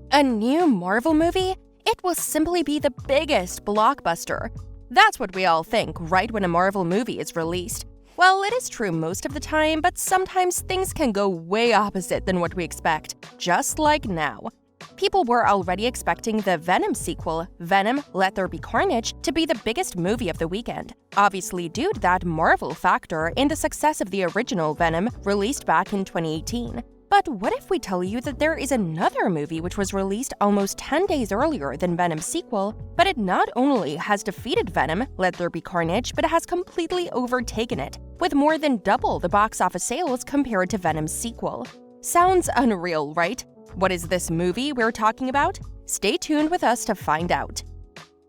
A new Marvel movie? It will simply be the biggest blockbuster. That's what we all think right when a Marvel movie is released. Well, it is true most of the time, but sometimes things can go way opposite than what we expect, just like now. People were already expecting the Venom sequel, Venom: Let There Be Carnage, to be the biggest movie of the weekend, obviously due to that Marvel factor in the success of the original Venom released back in 2018. But what if we tell you that there is another movie which was released almost 10 days earlier than Venom Sequel, but it not only has defeated Venom: Let There Be Carnage, but it has completely overtaken it, with more than double the box office sales compared to Venom Sequel. Sounds unreal, right? What is this movie we're talking about? Stay tuned with us to find out.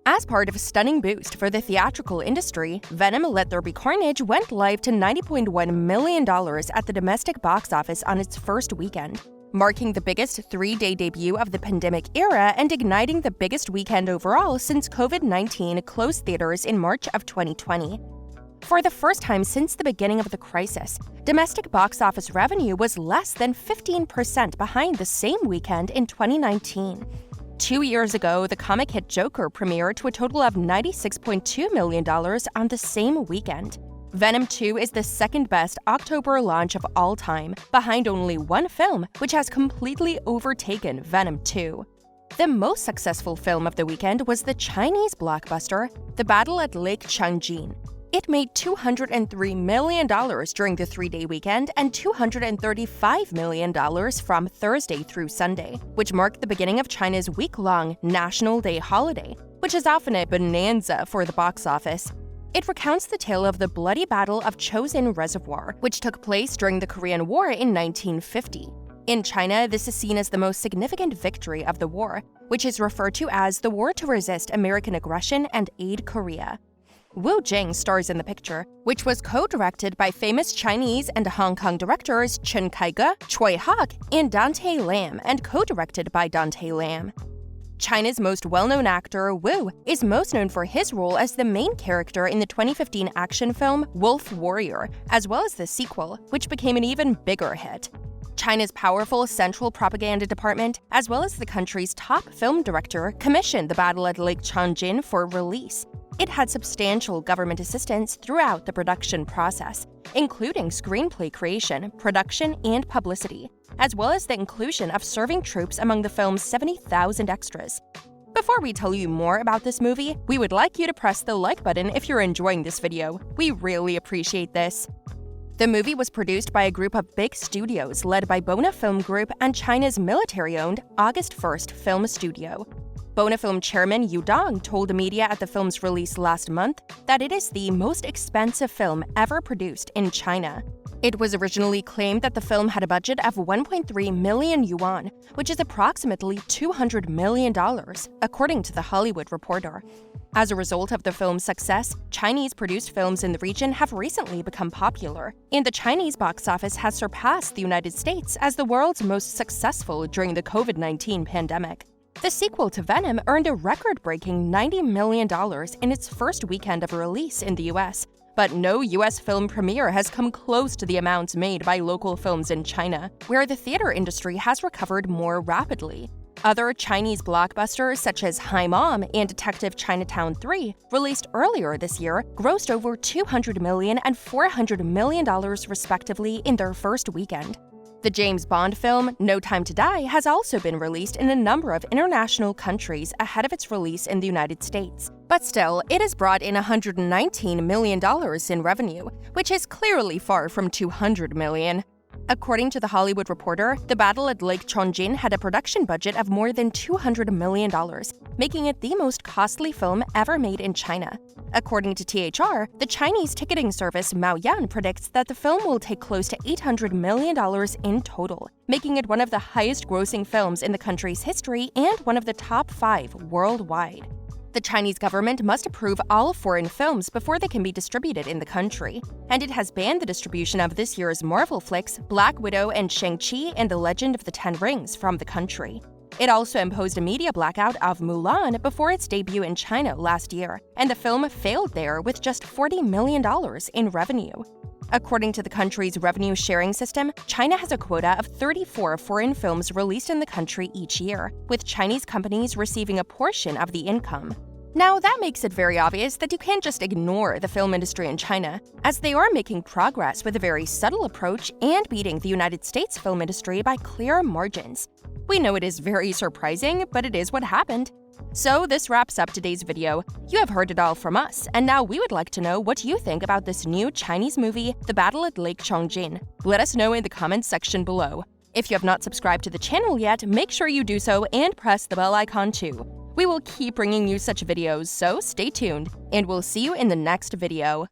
As part of a stunning boost for the theatrical industry, Venom: Let There Be Carnage went live to $90.1 million at the domestic box office on its first weekend, marking the biggest three-day debut of the pandemic era and igniting the biggest weekend overall since COVID-19 closed theaters in March of 2020. For the first time since the beginning of the crisis, domestic box office revenue was less than 15% behind the same weekend in 2019. 2 years ago, the comic hit Joker premiered to a total of $96.2 million on the same weekend. Venom 2 is the second best October launch of all time, behind only one film, which has completely overtaken Venom 2. The most successful film of the weekend was the Chinese blockbuster, The Battle at Lake Changjin. It made $203 million during the three-day weekend and $235 million from Thursday through Sunday, which marked the beginning of China's week-long National Day holiday, which is often a bonanza for the box office. It recounts the tale of the bloody Battle of Chosin Reservoir, which took place during the Korean War in 1950. In China, this is seen as the most significant victory of the war, which is referred to as the war to resist American aggression and aid Korea. Wu Jing stars in the picture, which was co-directed by famous Chinese and Hong Kong directors Chen Kaige, Choi Hak, and Dante Lam, and co-directed by Dante Lam. China's most well-known actor, Wu, is most known for his role as the main character in the 2015 action film Wolf Warrior, as well as the sequel, which became an even bigger hit. China's powerful Central Propaganda Department, as well as the country's top film director, commissioned The Battle at Lake Changjin for release. It had substantial government assistance throughout the production process, including screenplay creation, production, and publicity, as well as the inclusion of serving troops among the film's 70,000 extras. Before we tell you more about this movie, we would like you to press the like button if you're enjoying this video. We really appreciate this. The movie was produced by a group of big studios led by Bona Film Group and China's military-owned August 1st Film Studio. Bona Film chairman Yu Dong told the media at the film's release last month that it is the most expensive film ever produced in China. It was originally claimed that the film had a budget of 1.3 million yuan, which is approximately $200 million, according to The Hollywood Reporter. As a result of the film's success, Chinese-produced films in the region have recently become popular, and the Chinese box office has surpassed the United States as the world's most successful during the COVID-19 pandemic. The sequel to Venom earned a record-breaking $90 million in its first weekend of release in the US, but no US film premiere has come close to the amounts made by local films in China, where the theater industry has recovered more rapidly. Other Chinese blockbusters such as Hi Mom and Detective Chinatown 3, released earlier this year, grossed over $200 million and $400 million respectively in their first weekend. The James Bond film, No Time to Die, has also been released in a number of international countries ahead of its release in the United States. But still, it has brought in $119 million in revenue, which is clearly far from $200 million. According to The Hollywood Reporter, The Battle at Lake Changjin had a production budget of more than $200 million, making it the most costly film ever made in China. According to THR, the Chinese ticketing service Maoyan predicts that the film will take close to $800 million in total, making it one of the highest-grossing films in the country's history and one of the top 5 worldwide. The Chinese government must approve all foreign films before they can be distributed in the country, and it has banned the distribution of this year's Marvel flicks Black Widow and Shang-Chi and the Legend of the Ten Rings from the country. It also imposed a media blackout of Mulan before its debut in China last year, and the film failed there with just $40 million in revenue. According to the country's revenue sharing system, China has a quota of 34 foreign films released in the country each year, with Chinese companies receiving a portion of the income. Now, that makes it very obvious that you can't just ignore the film industry in China, as they are making progress with a very subtle approach and beating the United States film industry by clear margins. We know it is very surprising, but it is what happened. So this wraps up today's video. You have heard it all from us, and now we would like to know what you think about this new Chinese movie, The Battle at Lake Changjin. Let us know in the comments section below. If you have not subscribed to the channel yet, make sure you do so and press the bell icon too. We will keep bringing you such videos, so stay tuned, and we'll see you in the next video.